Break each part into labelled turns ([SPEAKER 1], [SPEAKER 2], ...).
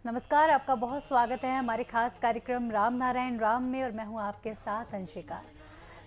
[SPEAKER 1] नमस्कार, आपका बहुत स्वागत है हमारे खास कार्यक्रम राम नारायण राम में और मैं हूं आपके साथ अंशिका।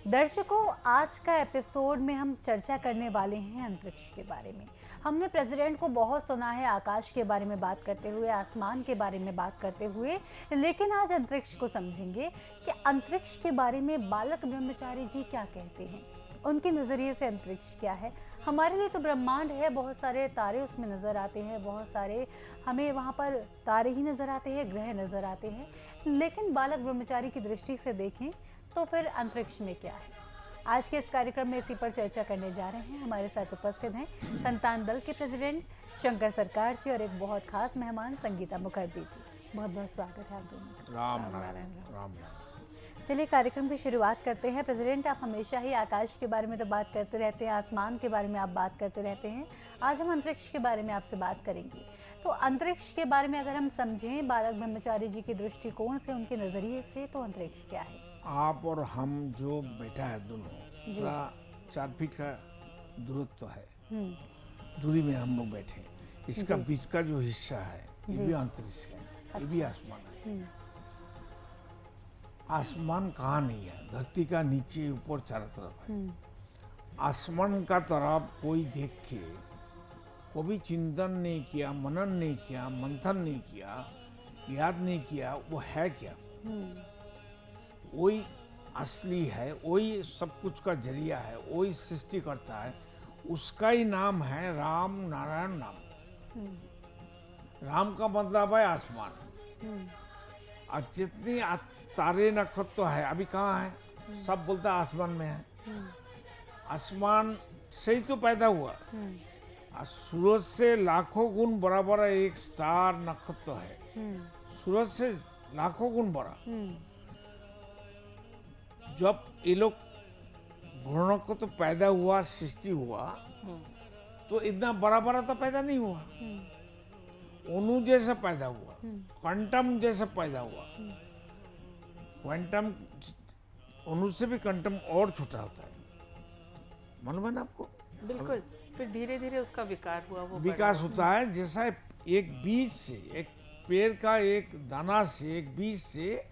[SPEAKER 1] दर्शकों, आज का एपिसोड में हम चर्चा करने वाले हैं अंतरिक्ष के बारे में। हमने प्रेसिडेंट को बहुत सुना है आकाश के बारे में बात करते हुए, आसमान के बारे में बात करते हुए, लेकिन आज अंतरिक्ष को समझेंगे कि अंतरिक्ष के बारे में बालक ब्रह्मचारी जी क्या कहते हैं, उनके नज़रिए से अंतरिक्ष क्या है। हमारे लिए तो ब्रह्मांड है, बहुत सारे तारे उसमें नज़र आते हैं, बहुत सारे हमें वहाँ पर तारे ही नज़र आते हैं, ग्रह नज़र आते हैं, लेकिन बालक ब्रह्मचारी की दृष्टि से देखें तो फिर अंतरिक्ष में क्या है। आज के इस कार्यक्रम में इसी पर चर्चा करने जा रहे हैं। हमारे साथ उपस्थित हैं संतान दल के प्रेसिडेंट शंकर सरकार जी और एक बहुत खास मेहमान संगीता मुखर्जी जी। बहुत बहुत स्वागत है आप दोनों का।
[SPEAKER 2] राम नारायण राम।
[SPEAKER 1] चलिए कार्यक्रम की शुरुआत करते हैं। प्रेसिडेंट, आप हमेशा ही आकाश के बारे में तो बात करते रहते हैं, आसमान के बारे में आप बात करते रहते हैं। आज हम अंतरिक्ष के बारे में आपसे बात करेंगे। तो अंतरिक्ष के बारे में अगर हम समझें बालक ब्रह्मचारी जी के दृष्टिकोण से, उनके नज़रिए से, तो अंतरिक्ष क्या है?
[SPEAKER 2] आप और हम जो बैठा है दोनों थोड़ा 4 फीट का दूरत्व है, दूरी में हम लोग बैठे। इसका बीच का जो हिस्सा है ये भी अंतरिक्ष है, ये भी आसमान है। आसमान कहाँ नहीं है, धरती का नीचे ऊपर चारों तरफ है। आसमान का तरफ कोई देख के कभी चिंतन नहीं किया, मनन नहीं किया, मंथन नहीं किया, याद नहीं किया वो है क्या। वही असली है, वही सब कुछ का जरिया है, वही सृष्टि करता है। उसका ही नाम है राम नारायण नाम। राम का मतलब है आसमान। और जितनी तारे नक्षत्र है अभी कहाँ है, सब बोलता है आसमान में है। आसमान से ही तो पैदा हुआ। और सूरज से लाखों गुण बड़ा एक स्टार नक्षत्र है, सूरज से लाखों गुण बड़ा। जब ये लोग भ्रूणों को तो पैदा हुआ, सृष्टि हुआ, तो इतना बड़ा तो पैदा नहीं हुआ। अणु जैसा पैदा हुआ, क्वांटम जैसा पैदा हुआ। क्वांटम अणु से भी क्वांटम और छोटा होता है, मालूम है ना आपको?
[SPEAKER 3] बिल्कुल। फिर धीरे धीरे उसका विकार हुआ, वो
[SPEAKER 2] विकास होता है। जैसा एक बीज से, एक पेड़ का एक दाना से, एक बीज से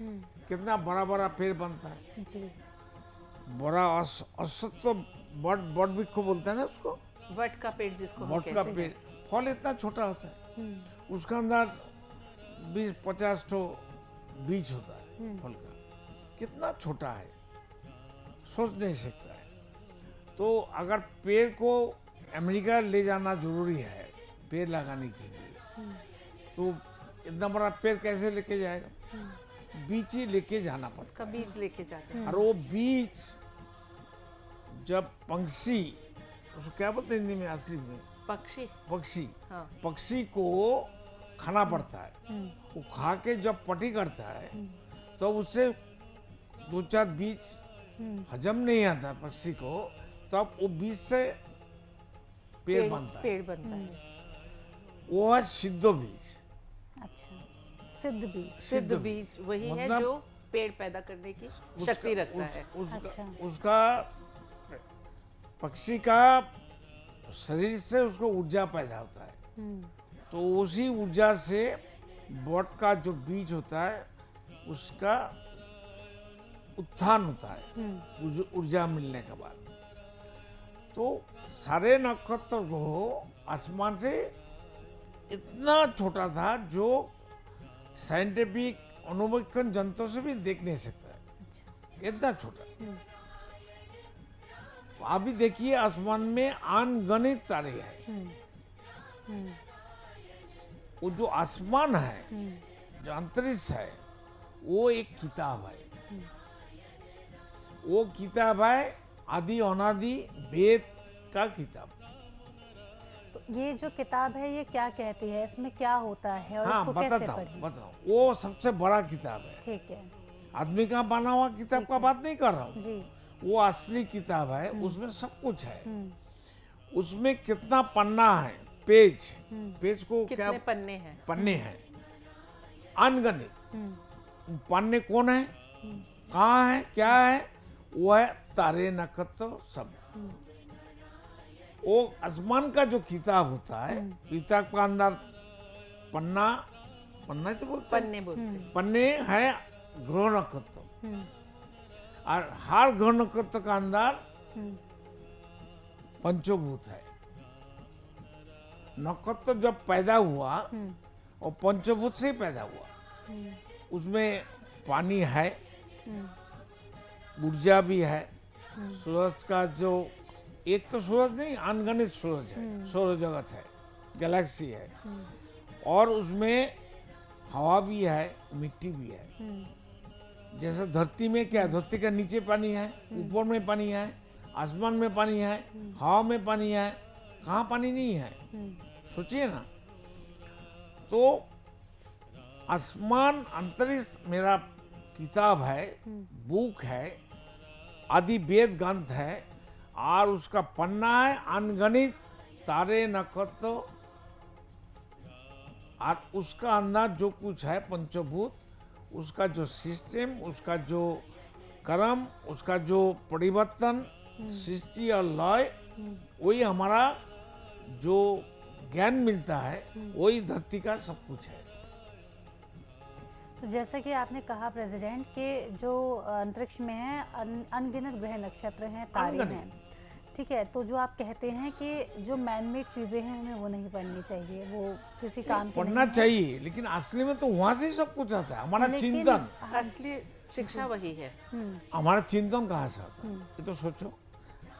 [SPEAKER 2] कितना बड़ा पेड़ बनता है
[SPEAKER 1] जी।
[SPEAKER 2] बड़ा असत्व बड़ वृक्ष को बोलते हैं ना उसको,
[SPEAKER 3] वट का पेड़ जिसको हम
[SPEAKER 2] वट का
[SPEAKER 3] कहते हैं।
[SPEAKER 2] पेड़। फल इतना छोटा होता है, उसका अंदर 20-50 ठो बीज होता है फल का। कितना छोटा है, सोच नहीं सकता है। तो अगर पेड़ को अमेरिका ले जाना जरूरी है पेड़ लगाने के लिए, तो इतना बड़ा पेड़ कैसे लेके जाएगा? बीज ही लेके जाना पड़ता
[SPEAKER 3] उसका बीज लेके जाते हैं।
[SPEAKER 2] है। और वो बीज जब पंछी, उसको क्या बोलते हैं हिंदी में असली में? पक्षी।
[SPEAKER 3] हाँ।
[SPEAKER 2] पक्षी को खाना पड़ता है। वो खा के जब पटी करता है तो उससे 2-4 बीज हजम नहीं आता पक्षी को, तब वो बीज से पेड़ बनता है। वो है सिद्ध बीज।
[SPEAKER 1] अच्छा, सिद्ध बीज।
[SPEAKER 3] सिद्ध बीज वही है
[SPEAKER 2] मतलब
[SPEAKER 3] जो पेड़ पैदा करने की शक्ति रखता है।
[SPEAKER 2] उसका पक्षी का शरीर से उसको ऊर्जा पैदा होता है। तो उसी ऊर्जा से बट का जो बीज होता है उसका उत्थान होता है ऊर्जा मिलने के बाद। तो सारे नक्षत्र ग्रह आसमान से इतना छोटा था जो साइंटिफिक अनुवीक्षण जंतु से भी देख नहीं सकता है, इतना छोटा। अभी देखिए आसमान में अनगिनत तारे हैं। वो जो आसमान है, जो अंतरिक्ष है, वो एक किताब है। वो किताब है आदि अनादि वेद का किताब।
[SPEAKER 1] तो ये जो किताब है ये क्या कहती है, इसमें क्या होता है और इसको कैसे पढ़ें?
[SPEAKER 2] बताओ। वो सबसे बड़ा किताब है।
[SPEAKER 1] ठीक है
[SPEAKER 2] आदमी का बना हुआ किताब का बात नहीं कर रहा हूँ
[SPEAKER 1] जी।
[SPEAKER 2] वो असली किताब है। उसमें सब कुछ है। उसमें कितना पन्ना है, पेज को क्या
[SPEAKER 3] कितने पन्ने हैं?
[SPEAKER 2] पन्ने हैं अनगिनत। पन्ने कौन है, कहाँ है, क्या है? वो है तारे नक्षत्र सब। वो आसमान का जो किताब होता है, किताब का अंदर पन्ना पन्ना ही तो बोलते हैं।
[SPEAKER 3] पन्ने बोलते हैं।
[SPEAKER 2] पन्ने है ग्रह नक्षत्र, और हर ग्रह नक्षत्र का अंदर पंचभूत है। नक्षत्र जब पैदा हुआ और पंचभूत से ही पैदा हुआ, उसमें पानी है, ऊर्जा भी है, सूरज का जो एक तो सूरज नहीं, अनगिनत सूरज है, सौर जगत है, गैलेक्सी है, और उसमें हवा भी है, मिट्टी भी है। जैसे धरती में क्या, धरती के नीचे पानी है, ऊपर में पानी है, आसमान में पानी है, हवा में पानी है, कहाँ पानी नहीं है, सोचिए ना। तो आसमान अंतरिक्ष मेरा किताब है, बुक है, आदि वेद ग्रंथ है, और उसका पन्ना है अनगिनत तारे नक्षत्र, और उसका अंदर जो कुछ है पंचभूत, उसका जो सिस्टम, उसका जो कर्म, उसका जो परिवर्तन, सृष्टि और लय, वही हमारा जो ज्ञान मिलता है, वही धरती का सब कुछ है।
[SPEAKER 1] तो जैसा कि आपने कहा प्रेसिडेंट कि जो अंतरिक्ष में है अनगिनत ग्रह नक्षत्र हैं, तारे हैं, ठीक है। तो जो आप कहते हैं कि जो मैनमेड चीज़ें हैं हमें वो नहीं पढ़नी चाहिए, वो किसी काम की
[SPEAKER 2] पढ़ना
[SPEAKER 1] नहीं
[SPEAKER 2] चाहिए, लेकिन असली में तो वहाँ से ही सब कुछ आता है। हमारा
[SPEAKER 1] लेकिन-
[SPEAKER 2] चिंतन,
[SPEAKER 3] असली शिक्षा वही है।
[SPEAKER 2] हमारा चिंतन कहाँ से आता है, ये तो सोचो।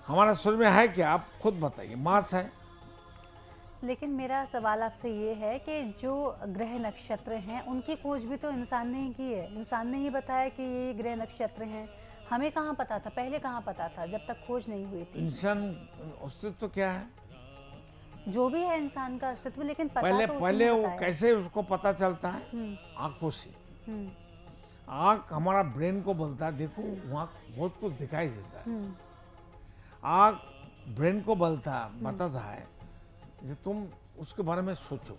[SPEAKER 2] हमारा शरीर में है क्या, आप खुद बताइए, मांस है।
[SPEAKER 1] लेकिन मेरा सवाल आपसे ये है कि जो ग्रह नक्षत्र हैं उनकी खोज भी तो इंसान ने ही की है, इंसान ने ही बताया कि ये ग्रह नक्षत्र हैं। हमें कहाँ पता था, पहले कहाँ पता था जब तक खोज नहीं हुई थी।
[SPEAKER 2] इंसान अस्तित्व तो क्या है,
[SPEAKER 1] जो भी है इंसान का अस्तित्व, लेकिन पता
[SPEAKER 2] पहले
[SPEAKER 1] तो उसने
[SPEAKER 2] पहले वो
[SPEAKER 1] बताया।
[SPEAKER 2] कैसे उसको पता चलता है, आंखों से। आंख हमारा ब्रेन को बोलता है, देखो वहाँ बहुत कुछ दिखाई देता है। आंख ब्रेन को बताता है कि तुम उसके बारे में सोचो।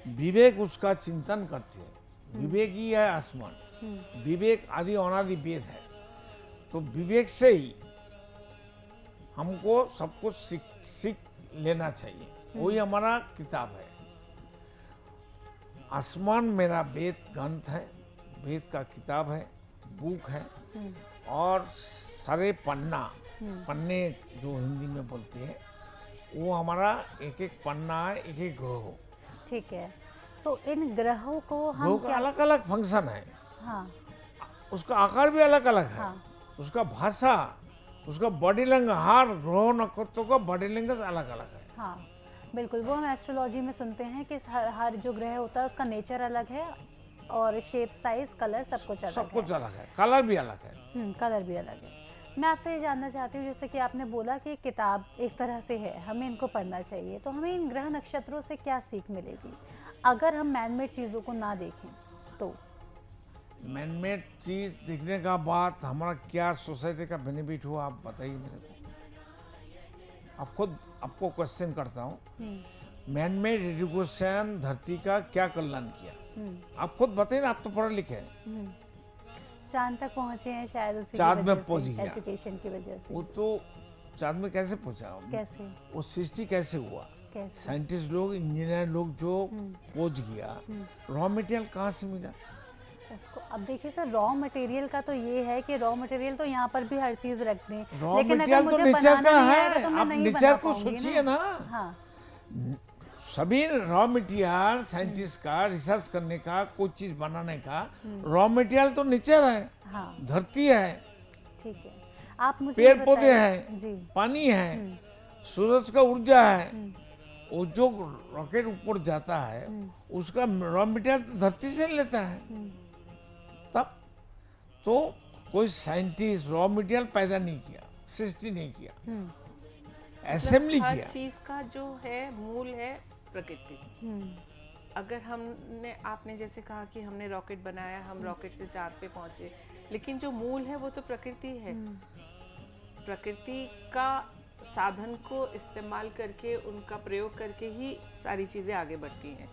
[SPEAKER 2] विवेक उसका चिंतन करते हैं, विवेक ही है आसमान, विवेक आदि अनादि वेद है। तो विवेक से ही हमको सब कुछ सीख लेना चाहिए, वही हमारा किताब है। आसमान मेरा वेद ग्रंथ है, वेद का किताब है, बुक है, और सारे पन्ने जो हिंदी में बोलते हैं, वो हमारा एक एक पन्ना है, एक एक ग्रह।
[SPEAKER 1] ठीक है। तो इन ग्रहों को हम
[SPEAKER 2] ग्रह का अलग अलग फंक्शन है,
[SPEAKER 1] हाँ
[SPEAKER 2] उसका आकार भी अलग अलग है,
[SPEAKER 1] हाँ।
[SPEAKER 2] उसका भाषा, उसका बॉडी लैंग्वेज, हर ग्रह नक्षत्रों का बॉडी लैंग्वेज अलग अलग है।
[SPEAKER 1] हाँ बिल्कुल, वो हम एस्ट्रोलॉजी में सुनते हैं कि हर जो ग्रह होता है उसका नेचर अलग है, और शेप, साइज, कलर सब कुछ अलग
[SPEAKER 2] सब
[SPEAKER 1] है।
[SPEAKER 2] कुछ अलग है, कलर भी अलग है।
[SPEAKER 1] कलर भी अलग है। मैं आपसे ये जानना चाहती हूँ, जैसे कि आपने बोला कि किताब एक तरह से है, हमें इनको पढ़ना चाहिए, तो हमें इन ग्रह नक्षत्रों से क्या सीख मिलेगी अगर हम मैनमेड चीज़ों को ना देखें तो?
[SPEAKER 2] मैनमेड चीज देखने का बाद हमारा क्या सोसाइटी का बेनिफिट हुआ, आप बताइए मेरे को। आप खुद आपको क्वेश्चन करता हूँ, मैनमेड एजुकेशन धरती का क्या कल्याण किया, आप खुद बताइए ना, आप तो पढ़े लिखे हैं।
[SPEAKER 1] चांद तक पहुंचे हैं शायद उसी
[SPEAKER 2] चांद
[SPEAKER 1] की
[SPEAKER 2] में
[SPEAKER 1] वजह
[SPEAKER 2] पहुंच
[SPEAKER 1] से,
[SPEAKER 2] गया।
[SPEAKER 1] एजुकेशन की वजह से।
[SPEAKER 2] वो तो चांद में कैसे पहुंचा,
[SPEAKER 1] कैसे
[SPEAKER 2] वो सृष्टि कैसे हुआ,
[SPEAKER 1] कैसे
[SPEAKER 2] साइंटिस्ट लोग, इंजीनियर लोग जो पहुंच गया, रॉ मटेरियल कहाँ से मिला।
[SPEAKER 1] उसको अब देखिए सर, रॉ मटेरियल का तो ये है कि रॉ मटेरियल तो यहाँ पर भी हर चीज रख दें,
[SPEAKER 2] रॉ
[SPEAKER 1] लेकिन अगर
[SPEAKER 2] मटेरियल तो
[SPEAKER 1] मुझे
[SPEAKER 2] नेचर
[SPEAKER 1] बनाना
[SPEAKER 2] का
[SPEAKER 1] नहीं आएगा
[SPEAKER 2] है,
[SPEAKER 1] तो मैं
[SPEAKER 2] आप
[SPEAKER 1] नहीं
[SPEAKER 2] नेचर
[SPEAKER 1] बना
[SPEAKER 2] को
[SPEAKER 1] पाऊंगी
[SPEAKER 2] सोचिए ना।
[SPEAKER 1] हाँ
[SPEAKER 2] सभी रॉ मटेरियल साइंटिस्ट का रिसर्च करने का, कोई चीज बनाने का रॉ मटेरियल तो नेचर है,
[SPEAKER 1] हाँ
[SPEAKER 2] धरती है,
[SPEAKER 1] ठीक है। आप मुझे
[SPEAKER 2] पेड़
[SPEAKER 1] ये
[SPEAKER 2] पौधे
[SPEAKER 1] बताइए-
[SPEAKER 2] हैं,
[SPEAKER 1] जी
[SPEAKER 2] पानी है, सूरज का ऊर्जा है, वो जो रॉकेट ऊपर जाता है उसका रॉ मटेरियल तो धरती से लेता है। तब तो कोई साइंटिस्ट रॉ मटेरियल पैदा नहीं किया, सृष्टि नहीं किया, असेंबली
[SPEAKER 3] हर
[SPEAKER 2] किया।
[SPEAKER 3] चीज का जो है मूल है प्रकृति। अगर हमने, आपने जैसे कहा कि हमने रॉकेट बनाया, हम रॉकेट से चांद पे पहुंचे, लेकिन जो मूल है वो तो प्रकृति है। प्रकृति का साधन को इस्तेमाल करके, उनका प्रयोग करके ही सारी चीजें आगे बढ़ती हैं।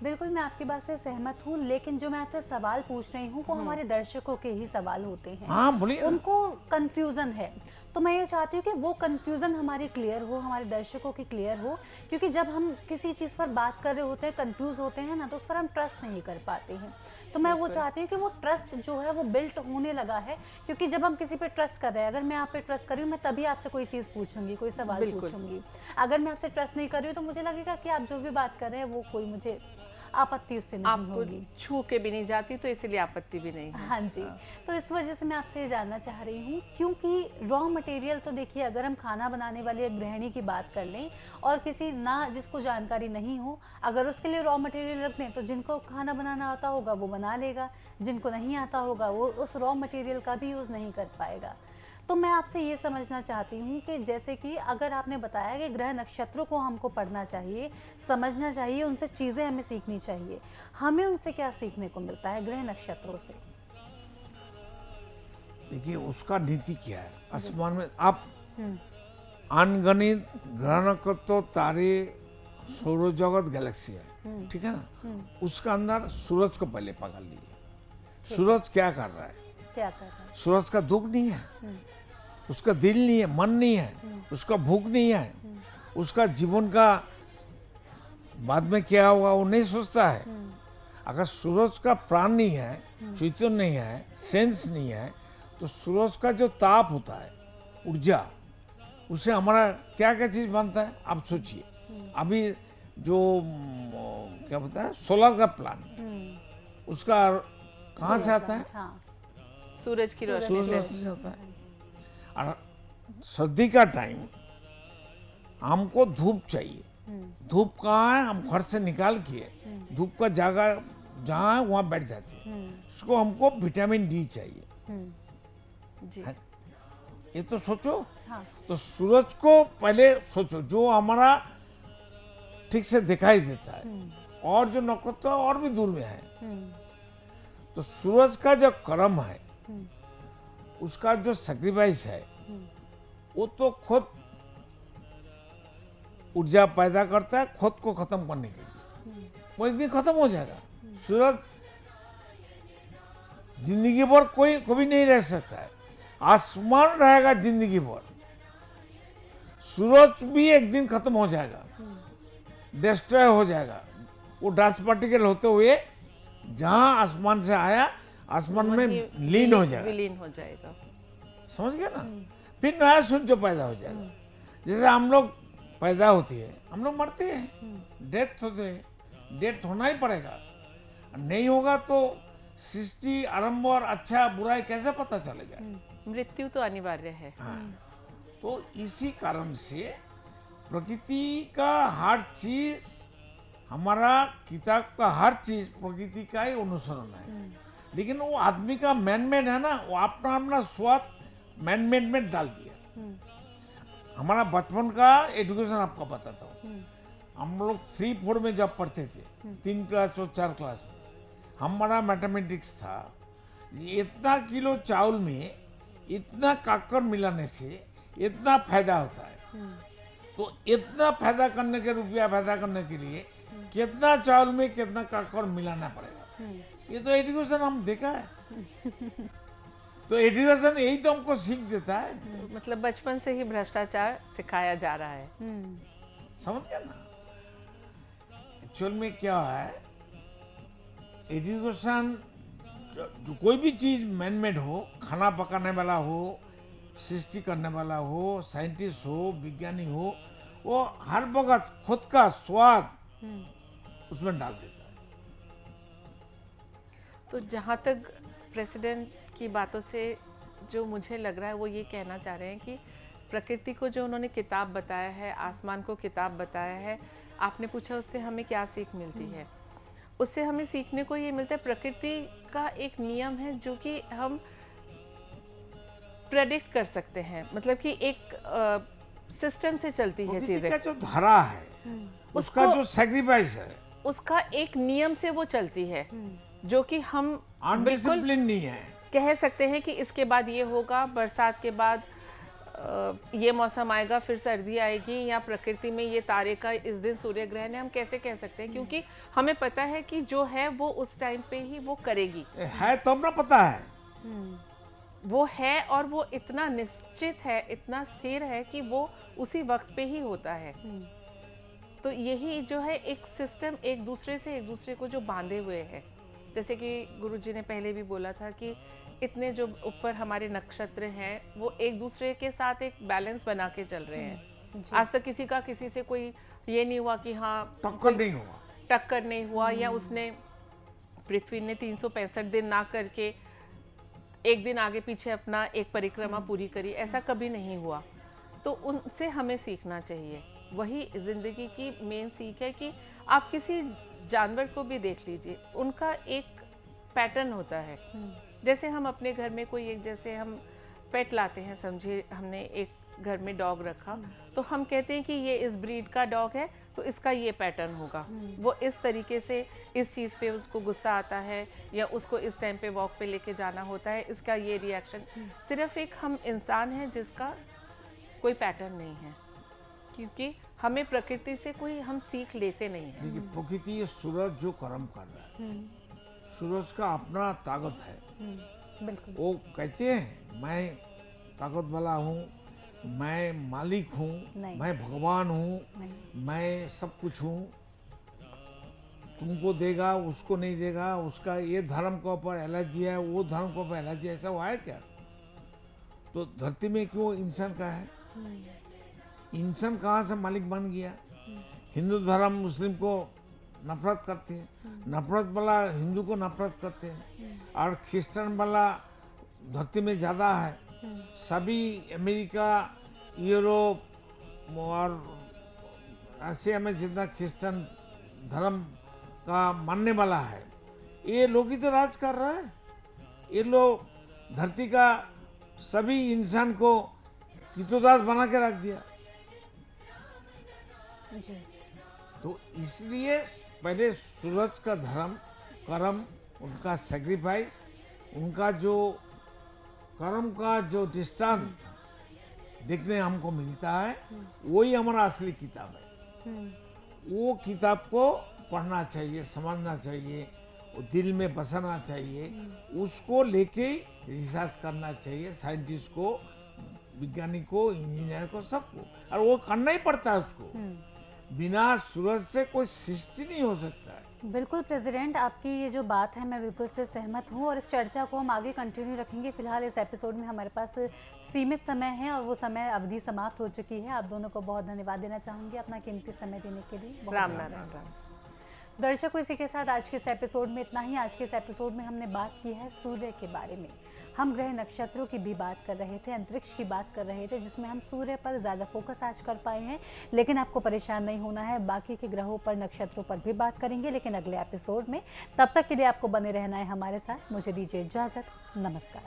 [SPEAKER 1] बिल्कुल, मैं आपकी बात से सहमत हूँ, लेकिन जो मैं आपसे सवाल पूछ रही हूँ वो हमारे दर्शकों के ही सवाल होते हैं।
[SPEAKER 2] हाँ बोलिए ना।
[SPEAKER 1] उनको कंफ्यूजन है, तो मैं ये चाहती हूँ कि वो कन्फ्यूज़न हमारी क्लियर हो, हमारे दर्शकों की क्लियर हो, क्योंकि जब हम किसी चीज़ पर बात कर रहे होते हैं, कन्फ्यूज़ होते हैं ना, तो उस पर हम ट्रस्ट नहीं कर पाते हैं। तो मैं वो चाहती हूँ कि वो ट्रस्ट जो है वो बिल्ट होने लगा है, क्योंकि जब हम किसी पे ट्रस्ट कर रहे हैं, अगर मैं आप पे ट्रस्ट कर रही हूँ, मैं तभी आपसे कोई चीज़ पूछूंगी, कोई सवाल
[SPEAKER 3] बिल्कुल।
[SPEAKER 1] पूछूंगी। अगर मैं आपसे ट्रस्ट नहीं कर रही हूँ तो मुझे लगेगा कि आप जो भी बात कर रहे हैं वो कोई मुझे आपत्ति उससे नहीं
[SPEAKER 3] आपको
[SPEAKER 1] होगी।
[SPEAKER 3] छू के भी नहीं जाती, तो इसलिए आपत्ति भी नहीं है।
[SPEAKER 1] हाँ जी, तो इस वजह से मैं आपसे ये जानना चाह रही हूँ, क्योंकि रॉ मटेरियल तो देखिए, अगर हम खाना बनाने वाली एक गृहिणी की बात कर लें और किसी ना जिसको जानकारी नहीं हो, अगर उसके लिए रॉ मटेरियल रख दें तो जिनको खाना बनाना आता होगा वो बना लेगा, जिनको नहीं आता होगा वो उस रॉ मटेरियल का भी यूज़ नहीं कर पाएगा। तो मैं आपसे ये समझना चाहती हूँ कि जैसे कि अगर आपने बताया कि ग्रह नक्षत्रों को हमको पढ़ना चाहिए, समझना चाहिए, उनसे चीज़ें हमें सीखनी चाहिए, हमें उनसे क्या सीखने को मिलता है ग्रह नक्षत्रों से?
[SPEAKER 2] देखिए उसका नीति क्या है। आसमान में आप अनगणित ग्रह नक्षत्र, तारे, सौर जगत, गैलेक्सी है, ठीक है ना। उसका अंदर सूरज को पहले पकड़ लीजिए। सूरज क्या कर रहा है?
[SPEAKER 1] क्या कर रहा है?
[SPEAKER 2] सूरज का दुख नहीं है, उसका दिल नहीं है, मन नहीं है, उसका भूख नहीं है, उसका जीवन का बाद में क्या होगा वो नहीं सोचता है। अगर सूरज का प्राण नहीं है, चैतन्य नहीं है, सेंस नहीं है, तो सूरज का जो ताप होता है, ऊर्जा, उससे हमारा क्या क्या चीज़ बनता है आप सोचिए। अभी जो क्या बोलता है सोलर का प्लांट, उसका कहाँ से आता है?
[SPEAKER 1] हाँ,
[SPEAKER 3] सूरज की रोशनी
[SPEAKER 2] सूरज
[SPEAKER 3] से।
[SPEAKER 2] रोशनी से आता है। और सर्दी का टाइम हमको धूप चाहिए। धूप कहाँ है? हम घर से निकाल के धूप का जगह जहाँ है वहाँ बैठ जाते हैं। उसको हमको विटामिन डी चाहिए।
[SPEAKER 3] जी।
[SPEAKER 2] है? ये तो सोचो।
[SPEAKER 1] हाँ,
[SPEAKER 2] तो सूरज को पहले सोचो, जो हमारा ठीक से दिखाई देता है, और जो नक्षत्र और भी दूर में है। तो सूरज का जो कर्म है, उसका जो सेक्रीफाइस है, वो तो खुद ऊर्जा पैदा करता है खुद को खत्म करने के लिए। वो एक दिन खत्म हो जाएगा। सूरज जिंदगी भर कोई कभी नहीं रह सकता है। आसमान रहेगा जिंदगी भर, सूरज भी एक दिन खत्म हो जाएगा, डिस्ट्रॉय हो जाएगा। वो डस्ट पार्टिकल होते हुए जहां आसमान से आया, आसमान में
[SPEAKER 3] वही
[SPEAKER 2] लीन हो जाएगा।
[SPEAKER 3] विलीन हो जाएगा।
[SPEAKER 2] समझ गए ना। फिर नया सूर्य पैदा हो जाएगा। जैसे हम लोग पैदा होती है, हम लोग मरते हैं, डेथ होते हैं, डेथ होना ही पड़ेगा। नहीं होगा तो सृष्टि, आरंभ और अच्छा बुराई कैसे पता चलेगा?
[SPEAKER 3] मृत्यु तो अनिवार्य है।
[SPEAKER 2] हाँ। तो इसी कारण से प्रकृति का हर चीज, हमारा किताब का हर चीज प्रकृति का ही अनुसरण है। लेकिन वो आदमी का मैनमेड है ना, वो अपना अपना स्वाद मैनमेड में डाल दिया। हमारा बचपन का एजुकेशन आपको बताता हूँ। हम लोग 3-4 में जब पढ़ते थे, 3 क्लास और 4 क्लास में, हमारा मैथमेटिक्स था, इतना किलो चावल में इतना काकर मिलाने से इतना फायदा होता है। तो इतना फायदा करने के, रुपया फायदा करने के लिए कितना चावल में कितना काकर मिलाना पड़ेगा। ये तो एजुकेशन हम देखा है। तो एजुकेशन यही तो हमको सीख देता है।
[SPEAKER 3] तो मतलब बचपन से ही भ्रष्टाचार सिखाया जा रहा है।
[SPEAKER 2] समझ गया ना। एक्चुअल में क्या है, एजुकेशन जो कोई भी चीज मैनमेड हो, खाना पकाने वाला हो, सृष्टि करने वाला हो, साइंटिस्ट हो, विज्ञानी हो, वो हर वक्त खुद का स्वाद उसमें डाल देता है।
[SPEAKER 3] तो जहाँ तक प्रेसिडेंट की बातों से जो मुझे लग रहा है, वो ये कहना चाह रहे हैं कि प्रकृति को जो उन्होंने किताब बताया है, आसमान को किताब बताया है, आपने पूछा उससे हमें क्या सीख मिलती है। उससे हमें सीखने को ये मिलता है, प्रकृति का एक नियम है जो कि हम प्रेडिक्ट कर सकते हैं। मतलब कि एक सिस्टम से चलती है
[SPEAKER 2] प्रकृति
[SPEAKER 3] चीजें।
[SPEAKER 2] का जो धारा है, उसका
[SPEAKER 3] उसको-
[SPEAKER 2] जो सैक्रिफाइस है,
[SPEAKER 3] उसका एक नियम से वो चलती है, जो कि हम बिल्कुल
[SPEAKER 2] अनडिसिप्लिन नहीं है।
[SPEAKER 3] कह सकते हैं कि इसके बाद ये होगा, बरसात के बाद ये मौसम आएगा, फिर सर्दी आएगी, या प्रकृति में ये तारे का इस दिन सूर्य ग्रहण है। हम कैसे कह सकते हैं? क्योंकि हमें पता है कि जो है वो उस टाइम पे ही वो करेगी।
[SPEAKER 2] है तब ना पता है।
[SPEAKER 3] वो है और वो इतना निश्चित है, इतना स्थिर है कि वो उसी वक्त पे ही होता है। तो यही जो है एक सिस्टम एक दूसरे को जो बांधे हुए है, जैसे कि गुरुजी ने पहले भी बोला था कि इतने जो ऊपर हमारे नक्षत्र हैं वो एक दूसरे के साथ एक बैलेंस बना के चल रहे हैं। आज तक किसी का किसी से कोई ये नहीं हुआ कि हाँ टक्कर नहीं हुआ या उसने पृथ्वी ने 365 दिन ना करके एक दिन आगे पीछे अपना एक परिक्रमा पूरी करी, ऐसा कभी नहीं हुआ। तो उनसे हमें सीखना चाहिए। वही जिंदगी की मेन सीख है कि आप किसी जानवर को भी देख लीजिए, उनका एक पैटर्न होता है। जैसे हम अपने घर में कोई एक, जैसे हम पेट लाते हैं, समझिए हमने एक घर में डॉग रखा, तो हम कहते हैं कि ये इस ब्रीड का डॉग है तो इसका ये पैटर्न होगा। वो इस तरीके से इस चीज़ पे उसको गुस्सा आता है या उसको इस टाइम पे वॉक पे लेके जाना होता है, इसका ये रिएक्शन। सिर्फ एक हम इंसान हैं जिसका कोई पैटर्न नहीं है, क्योंकि हमें प्रकृति से कोई हम सीख लेते नहीं हैं।
[SPEAKER 2] देखिए प्रकृति ये सूरज जो कर्म कर रहा है, सूरज का अपना ताकत है।
[SPEAKER 1] बिल्कुल।
[SPEAKER 2] वो कहते हैं मैं ताकत वाला हूँ, मैं मालिक हूँ, मैं भगवान हूँ, मैं सब कुछ हूँ, तुमको देगा उसको नहीं देगा, उसका ये धर्म के ऊपर एलर्जी है, वो धर्म के ऊपर एलर्जी है, ऐसा हुआ है क्या? तो धरती में क्यों इंसान का है? इंसान कहाँ से मालिक बन गया? हिंदू धर्म मुस्लिम को नफरत करते हैं, नफरत वाला हिंदू को नफरत करते हैं, और क्रिश्चियन वाला धरती में ज़्यादा है। सभी अमेरिका, यूरोप और रशिया में जितना क्रिश्चियन धर्म का मानने वाला है, ये लोग ही तो राज कर रहा है। ये लोग धरती का सभी इंसान को कितोदास बना के रख दिया।
[SPEAKER 1] जी।
[SPEAKER 2] तो इसलिए पहले सूरज का धर्म कर्म, उनका सेक्रीफाइस, उनका जो कर्म का जो दृष्टांत देखने हमको मिलता है, वही हमारा असली किताब है। वो किताब को पढ़ना चाहिए, समझना चाहिए, वो दिल में बसाना चाहिए, उसको लेके रिसर्च करना चाहिए, साइंटिस्ट को, वैज्ञानिक को, इंजीनियर को, सबको। और वो करना ही पड़ता है उसको। बिना सूरज से कोई सृष्टि नहीं हो सकता है।
[SPEAKER 1] बिल्कुल प्रेसिडेंट, आपकी ये जो बात है मैं बिल्कुल से सहमत हूँ और इस चर्चा को हम आगे कंटिन्यू रखेंगे। फिलहाल इस एपिसोड में हमारे पास सीमित समय है और वो समय अवधि समाप्त हो चुकी है। आप दोनों को बहुत धन्यवाद देना चाहूँगी अपना कीमती समय देने के लिए।
[SPEAKER 3] राम नारायण राम।
[SPEAKER 1] दर्शकों, इसी के साथ आज के इस एपिसोड में इतना ही। आज के इस एपिसोड में हमने बात की है सूर्य के बारे में। हम ग्रह नक्षत्रों की भी बात कर रहे थे, अंतरिक्ष की बात कर रहे थे, जिसमें हम सूर्य पर ज़्यादा फोकस आज कर पाए हैं। लेकिन आपको परेशान नहीं होना है, बाकी के ग्रहों पर, नक्षत्रों पर भी बात करेंगे, लेकिन अगले एपिसोड में। तब तक के लिए आपको बने रहना है हमारे साथ। मुझे दीजिए इजाज़त। नमस्कार।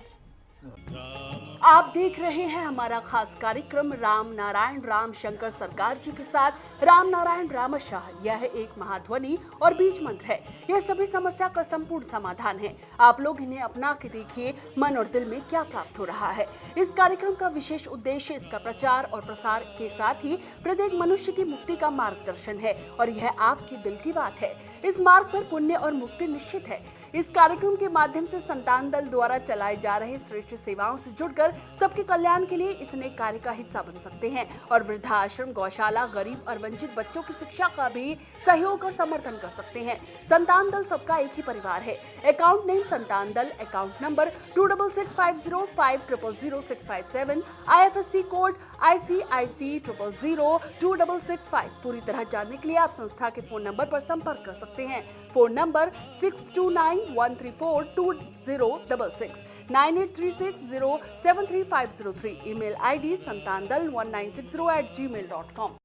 [SPEAKER 4] आप देख रहे हैं हमारा खास कार्यक्रम राम नारायण राम शंकर सरकार जी के साथ राम नारायण रामशाह। यह एक महाध्वनि और बीज मंत्र है। यह सभी समस्या का संपूर्ण समाधान है। आप लोग इन्हें अपना के देखिए, मन और दिल में क्या प्राप्त हो रहा है। इस कार्यक्रम का विशेष उद्देश्य इसका प्रचार और प्रसार के साथ ही प्रत्येक मनुष्य की मुक्ति का मार्गदर्शन है, और यह आपके दिल की बात है। इस मार्ग पर पुण्य और मुक्ति निश्चित है। इस कार्यक्रम के माध्यम से संतान दल द्वारा चलाए जा रहे श्रेष्ठ सेवाओं से जुड़कर सबके कल्याण के लिए इस नेक कार्य का हिस्सा बन सकते हैं, और वृद्धाश्रम, गौशाला, गरीब और वंचित बच्चों की शिक्षा का भी सहयोग और समर्थन कर सकते हैं। संतान दल सबका एक ही परिवार है। अकाउंट नेम संतान दल, account number 266505000657, IFSC code ICIC 000265। पूरी तरह जानने के लिए आप संस्था के फोन नंबर पर संपर्क कर सकते हैं। Phone number 6291342066, 9836073503। Email ID santandal1960@gmail.com।